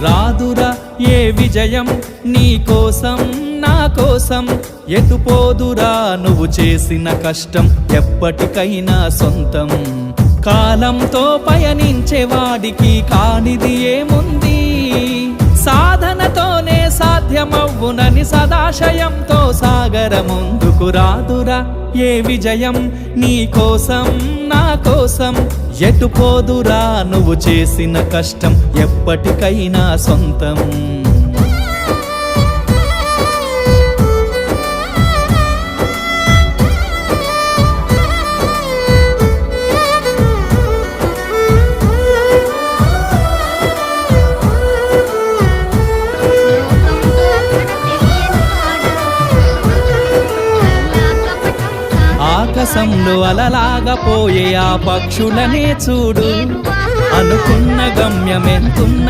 రాదురా ఏ విజయం నీ కోసం నా కోసం, ఎటుపోదురా నువ్వు చేసిన కష్టం ఎప్పటికైనా సొంతం. కాలంతో పయనించే వాడికి కానిది ఏముంది, సాధనతోనే సాధ్యమవ్వునని సదాశయంతో సాగర ముందుకు. రాదురా ఏ విజయం నీ కోసం నా కోసం, ఎటుపోదురా నువ్వు చేసిన కష్టం ఎప్పటికైనా సొంతం. ఆకాశంలో అలలాగా పోయే ఆ పక్షులనే చూడు, అనుకున్న గమ్యమెంతున్న